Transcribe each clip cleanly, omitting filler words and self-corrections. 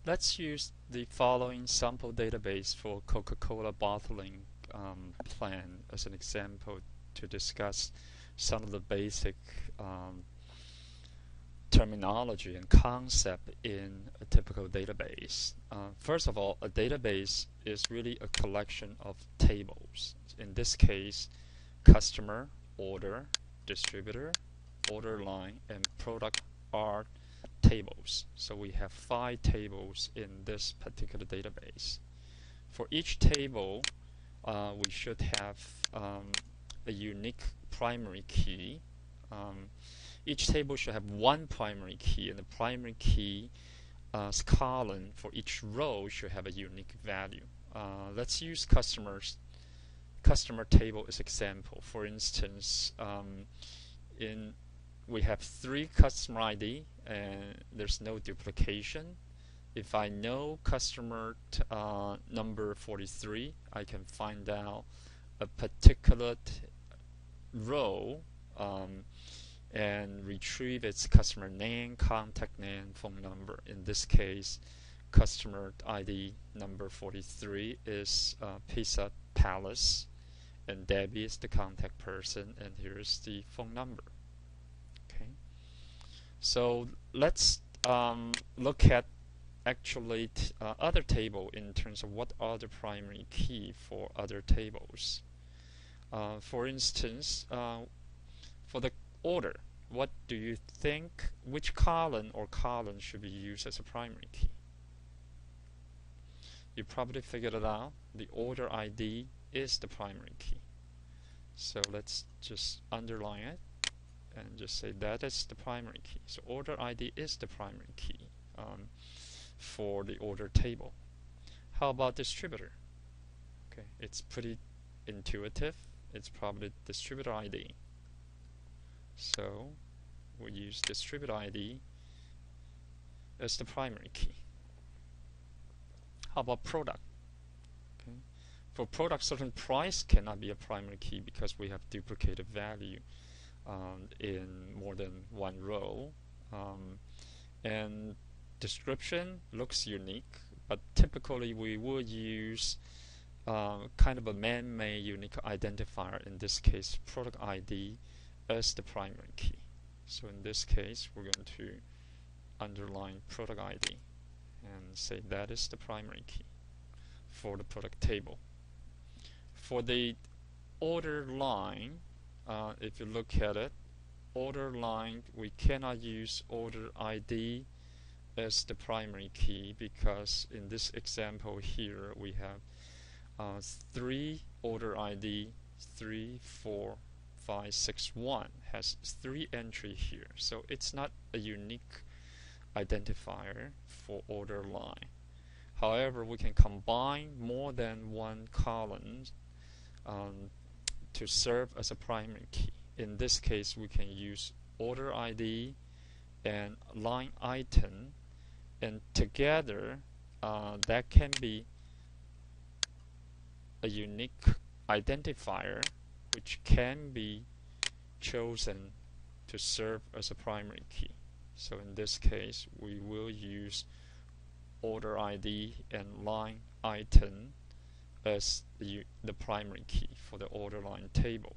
Let's use the following sample database for Coca-Cola bottling plant as an example to discuss some of the basic terminology and concept in a typical database. First of all, a database is really a collection of tables. In this case, customer, order, distributor, order line, and product are tables. So we have 5 tables in this particular database. For each table, we should have a unique primary key. Each table should have one primary key, and the primary key column for each row should have a unique value. Let's use customer table as example. For instance, we have 3 customer ID and there's no duplication. If I know customer number 43, I can find out a particular row and retrieve its customer name, contact name, phone number. In this case, customer ID number 43 is Pizza Palace, and Debbie is the contact person, and here's the phone number. Okay, so let's look at actually other table in terms of what are the primary key for other tables. For instance, for the order, what do you think, which column or column should be used as a primary key? You probably figured it out. The order ID is the primary key. So let's just underline it and just say that is the primary key. So order ID is the primary key for the order table. How about distributor? Okay, it's pretty intuitive. It's probably distributor ID. So we use distributor ID as the primary key. How about product? Okay. For product, certain price cannot be a primary key because we have duplicated value in more than one row. And description looks unique, but typically we would use kind of a man-made unique identifier, in this case product ID, as the primary key. So in this case, we're going to underline product ID and say that is the primary key for the product table. For the order line, if you look at it, order line, we cannot use order ID as the primary key because in this example here we have 3 order ID, 3, 4, 5, 6, 1 has 3 entry here, so it's not a unique identifier for order line. However, we can combine more than one column to serve as a primary key. In this case, we can use order ID and line item, and together that can be a unique identifier which can be chosen to serve as a primary key. So in this case, we will use order ID and line item as the primary key for the order line table.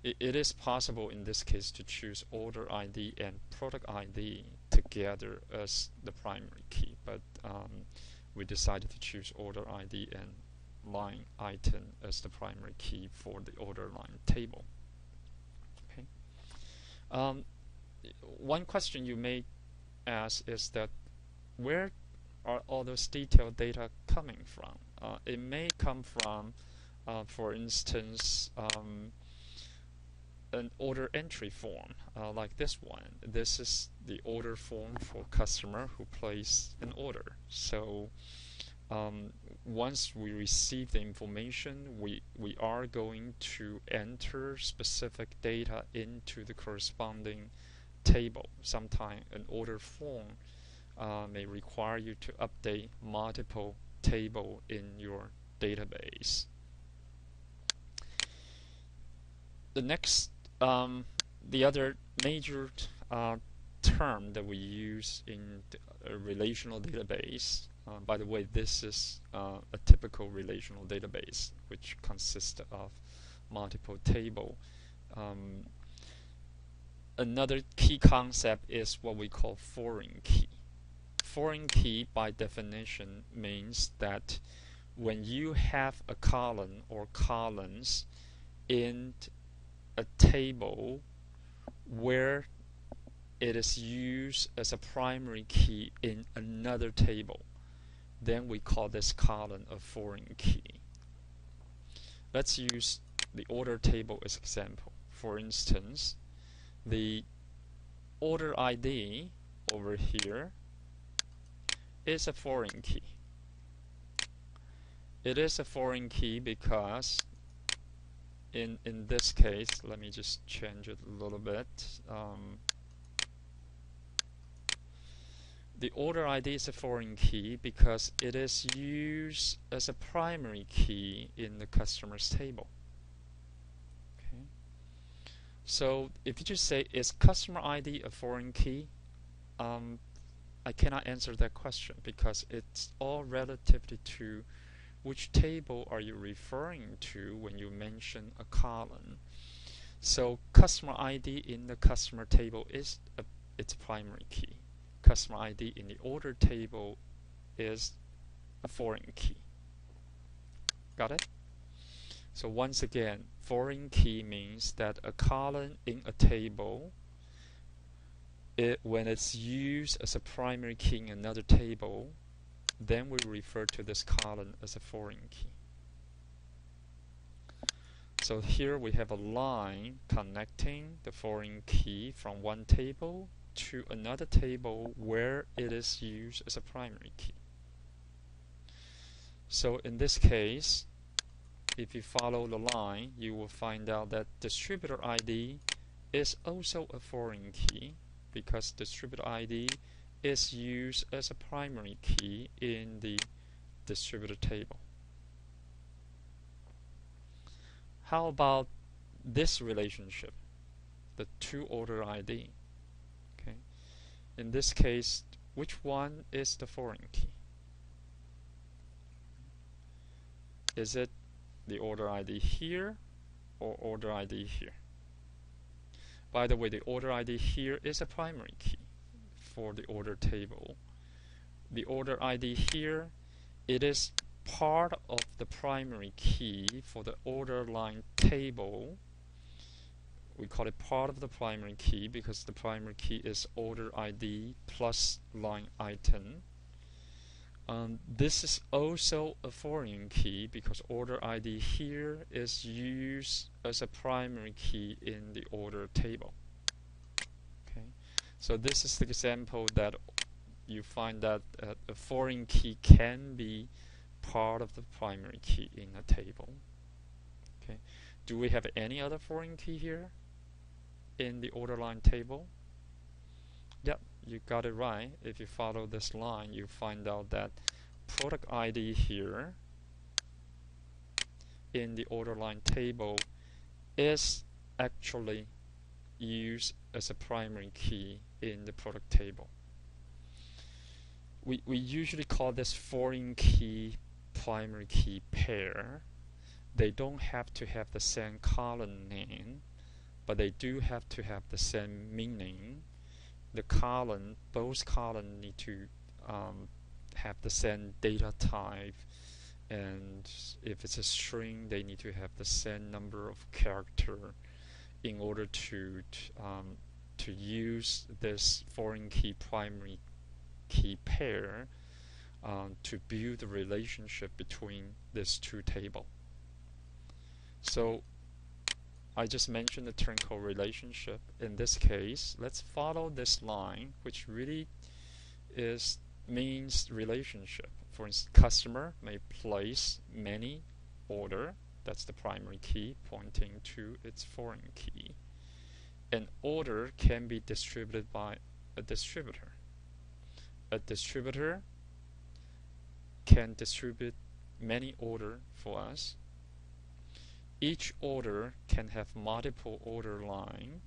It is possible in this case to choose order ID and product ID together as the primary key, but we decided to choose order ID and line item as the primary key for the order line table. Okay. One question you may ask is that where are all those detailed data coming from? It may come from, for instance, an order entry form like this one. This is the order form for customer who placed an order. So once we receive the information, we are going to enter specific data into the corresponding table. Sometimes an order form may require you to update multiple tables in your database. The next, the other major term that we use in a relational database. By the way, this is a typical relational database which consists of multiple tables. Another key concept is what we call foreign key. Foreign key, by definition, means that when you have a column or columns in a table where it is used as a primary key in another table, then we call this column a foreign key. Let's use the order table as example. For instance, the order ID over here is a foreign key. It is a foreign key because in this case, let me just change it a little bit. The order ID is a foreign key because it is used as a primary key in the customer's table. Okay. So if you just say, is customer ID a foreign key? I cannot answer that question because it's all relatively to which table are you referring to when you mention a column. So customer ID in the customer table is its primary key. Customer ID in the order table is a foreign key. Got it? So once again, foreign key means that a column in a table, when it's used as a primary key in another table, then we refer to this column as a foreign key. So here we have a line connecting the foreign key from one table to another table where it is used as a primary key. So in this case, if you follow the line, you will find out that distributor ID is also a foreign key because distributor ID is used as a primary key in the distributor table. How about this relationship, the two order ID? Okay. In this case, which one is the foreign key? Is it the order ID here or order ID here? By the way, the order ID here is a primary key for the order table. The order ID here, it is part of the primary key for the order line table. We call it part of the primary key because the primary key is order ID plus line item. This is also a foreign key because order ID here is used as a primary key in the order table. Okay, so this is the example that you find that a foreign key can be part of the primary key in a table. Okay, do we have any other foreign key here in the order line table? Yep, you got it right. If you follow this line, you find out that product ID here in the order line table is actually used as a primary key in the product table. We usually call this foreign key primary key pair. They don't have to have the same column name, but they do have to have the same meaning. The column, both columns need to have the same data type, and if it's a string, they need to have the same number of character in order to use this foreign key primary key pair to build the relationship between these two tables. So I just mentioned the term called relationship. In this case, let's follow this line, which really means relationship. For instance, customer may place many order. That's the primary key pointing to its foreign key. An order can be distributed by a distributor. A distributor can distribute many order for us. Each order can have multiple order line,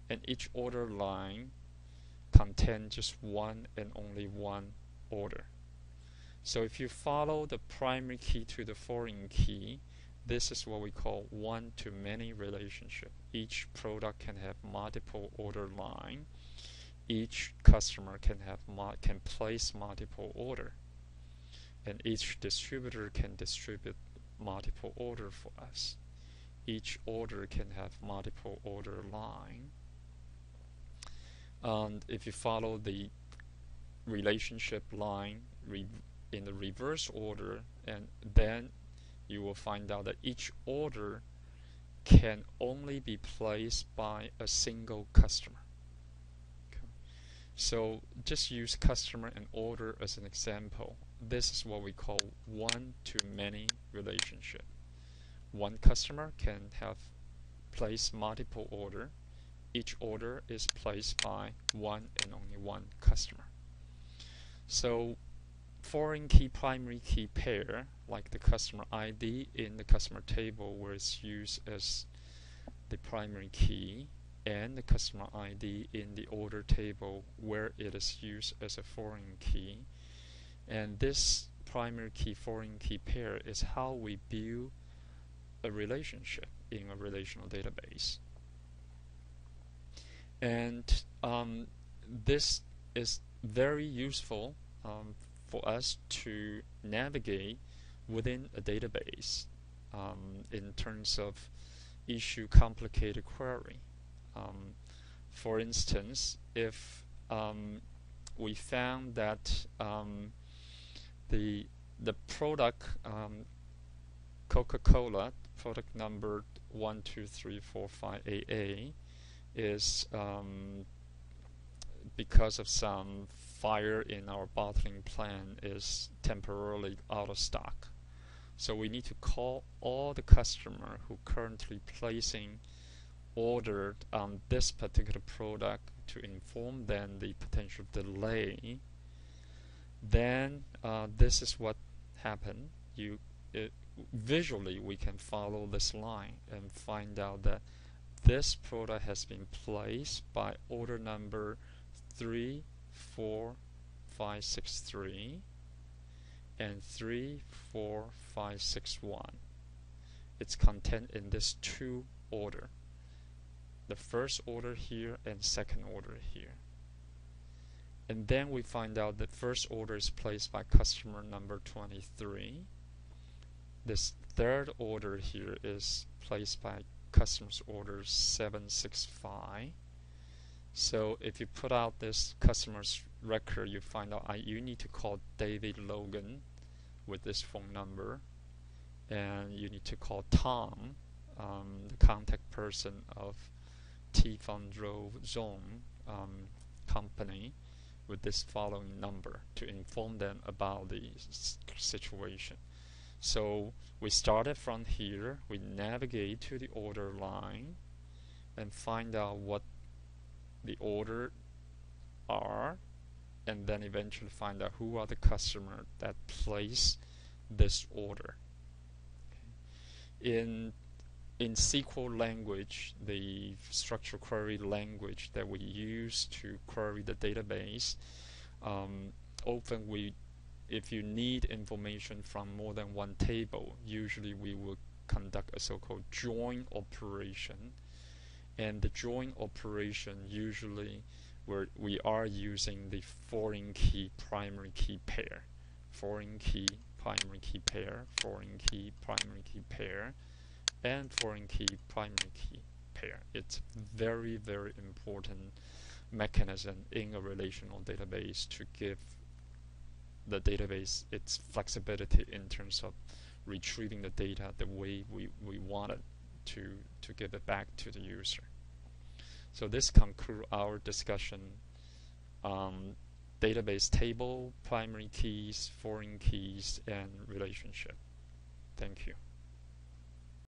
and each order line contain just one and only one order. So if you follow the primary key to the foreign key, this is what we call one-to-many relationship. Each product can have multiple order line. Each customer can place multiple order, and each distributor can distribute multiple order for us. Each order can have multiple order line. And if you follow the relationship line in the reverse order, and then you will find out that each order can only be placed by a single customer. Okay. So just use customer and order as an example. This is what we call one-to-many relationship. One customer can have placed multiple order. Each order is placed by one and only one customer. So foreign key primary key pair, like the customer ID in the customer table where it's used as the primary key, and the customer ID in the order table where it is used as a foreign key. And this primary key foreign key pair is how we build a relationship in a relational database. And this is very useful for us to navigate within a database in terms of issue complicated query. For instance, if we found that the product Coca-Cola, product number 12345AA, is because of some fire in our bottling plant is temporarily out of stock. So we need to call all the customer who currently placing ordered on this particular product to inform them the potential delay. Then this is what happened. Visually we can follow this line and find out that this product has been placed by order number 34563 and 34561. It's contained in this two order, the first order here and second order here. And then we find out that first order is placed by customer number 23. This third order here is placed by customer's order 765. So if you put out this customer's record, you find out you need to call David Logan with this phone number, and you need to call Tom, the contact person of T. Fondro Zone company, with this following number to inform them about the situation. So we started from here, we navigate to the order line and find out what the order are, and then eventually find out who are the customer that place this order. In SQL language, the structured query language that we use to query the database, often if you need information from more than one table, usually we will conduct a so-called join operation. And the join operation usually where we are using the foreign key primary key pair, foreign key primary key pair, foreign key primary key pair, and foreign key primary key pair. It's very, very important mechanism in a relational database to give the database its flexibility in terms of retrieving the data the way we want it to give it back to the user. So this concludes our discussion on database table, primary keys, foreign keys, and relationship. Thank you.